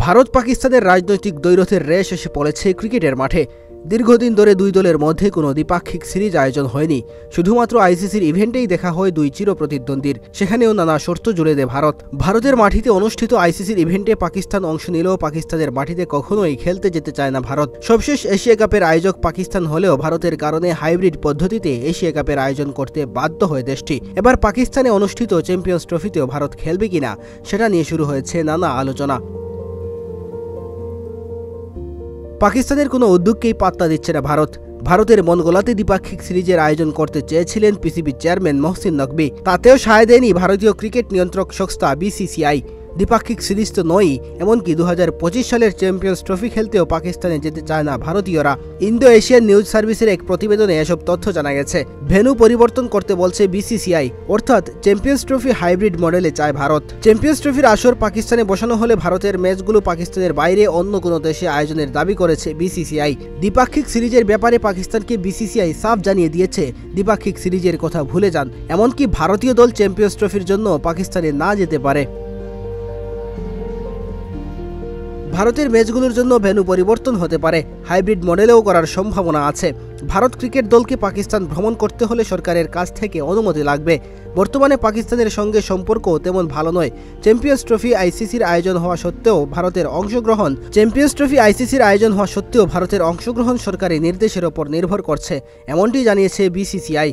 ভারত পাকিস্তানের রাজনৈতিক দ্বৈরথের রেশ এসে পড়েছে ক্রিকেটের মাঠে। দীর্ঘদিন ধরে দুই দলের মধ্যে কোনো দ্বিপাক্ষিক সিরিজ আয়োজন হয়নি। শুধুমাত্র আইসিসির ইভেন্টেই দেখা হয় দুই চিরপ্রতিদ্বন্দ্বীর, সেখানেও নানা শর্ত জুড়ে দেয় ভারত। ভারতের মাটিতে অনুষ্ঠিত আইসিসির ইভেন্টে পাকিস্তান অংশ নিলেও পাকিস্তানের মাটিতে কখনোই খেলতে যেতে চায় না ভারত। সবশেষ এশিয়া কাপের আয়োজক পাকিস্তান হলেও ভারতের কারণে হাইব্রিড পদ্ধতিতে এশিয়া কাপের আয়োজন করতে বাধ্য হয় দেশটি। এবার পাকিস্তানে অনুষ্ঠিত চ্যাম্পিয়ন্স ট্রফিতেও ভারত খেলবে কিনা সেটা নিয়ে শুরু হয়েছে নানা আলোচনা। পাকিস্তানের কোনো উদ্যোগকেই পাত্তা দিচ্ছে না ভারত। ভারতের মন গলাতে দ্বিপাক্ষিক সিরিজের আয়োজন করতে চেয়েছিলেন পিসিবি চেয়ারম্যান মহসিন নকভি, তাতেও সায় দেয়নি ভারতীয় ক্রিকেট নিয়ন্ত্রক সংস্থা বিসিসিআই। দ্বিপাক্ষিক সিরিজ তো নয়ই, এমনকি 2025 সালের চ্যাম্পিয়ন্স ট্রফি খেলতেও পাকিস্তানে যেতে চায় না ভারতীয়রা। ইন্দো এশিয়ান নিউজ সার্ভিসের এক প্রতিবেদনে এসব তথ্য জানা গেছে। ভেন্যু পরিবর্তন করতে বলছে বিসিসিআই, অর্থাৎ চ্যাম্পিয়ন্স ট্রফি হাইব্রিড মডেলে চায় ভারত। চ্যাম্পিয়ন্স ট্রফির আসর পাকিস্তানে বসানো হলে ভারতের ম্যাচগুলো পাকিস্তানের বাইরে অন্য কোনো দেশে আয়োজনের দাবি করেছে বিসিসিআই। দ্বিপাক্ষিক সিরিজের ব্যাপারে পাকিস্তানকে বিসিসিআই সাফ জানিয়ে দিয়েছে দ্বিপাক্ষিক সিরিজের কথা ভুলে যান, এমনকি ভারতীয় দল চ্যাম্পিয়ন্স ট্রফির জন্য পাকিস্তানে না যেতে পারে। ভারতের ম্যাচগুলোর জন্য ভেন্যু পরিবর্তন হতে পারে, হাইব্রিড মডেলেও করার সম্ভাবনা আছে। ভারত ক্রিকেট দলকে পাকিস্তান ভ্রমণ করতে হলে সরকারের কাছ থেকে অনুমতি লাগবে। বর্তমানে পাকিস্তানের সঙ্গে সম্পর্ক তেমন ভালো নয়। চ্যাম্পিয়ন্স ট্রফি আইসিসির আয়োজন হওয়া সত্ত্বেও ভারতের অংশগ্রহণ সরকারি নির্দেশের ওপর নির্ভর করছে, এমনটি জানিয়েছে বিসিসিআই।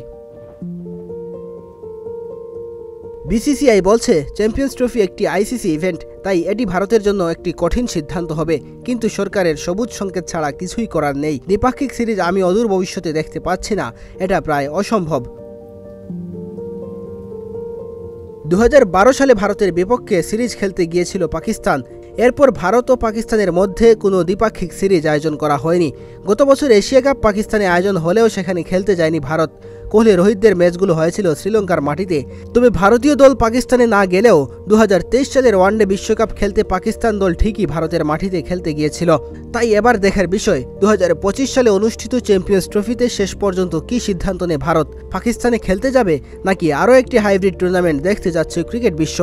বিসিসিআই বলছে, চ্যাম্পিয়ন্স ট্রফি একটি আইসিসি ইভেন্ট, তাই এটি ভারতের জন্য একটি কঠিন সিদ্ধান্ত হবে, কিন্তু সরকারের সবুজ সংকেত ছাড়া কিছুই করার নেই। দ্বিপাক্ষিক সিরিজ আমি অদূর ভবিষ্যতে দেখতে পাচ্ছি না, এটা প্রায় অসম্ভব। 2012 সালে ভারতের বিপক্ষে সিরিজ খেলতে গিয়েছিল পাকিস্তান। এরপর ভারত ও পাকিস্তানের মধ্যে কোনো দ্বিপাক্ষিক সিরিজ আয়োজন করা হয়নি। গত বছর এশিয়া কাপ পাকিস্তানে আয়োজন হলেও সেখানে খেলতে যায়নি ভারত। কোহলি রোহিতদের ম্যাচগুলো হয়েছিল শ্রীলঙ্কার মাটিতে। তবে ভারতীয় দল পাকিস্তানে না গেলেও 2023 সালের ওয়ানডে বিশ্বকাপ খেলতে পাকিস্তান দল ঠিকই ভারতের মাটিতে খেলতে গিয়েছিল। তাই এবার দেখার বিষয় 2025 সালে অনুষ্ঠিত চ্যাম্পিয়ন্স ট্রফিতে শেষ পর্যন্ত কী সিদ্ধান্ত নেয় ভারত। পাকিস্তানে খেলতে যাবে নাকি আরও একটি হাইব্রিড টুর্নামেন্ট দেখতে যাচ্ছে ক্রিকেট বিশ্ব।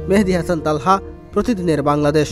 মেহেদী হাসান তালহা, প্রতিদিনের বাংলাদেশ।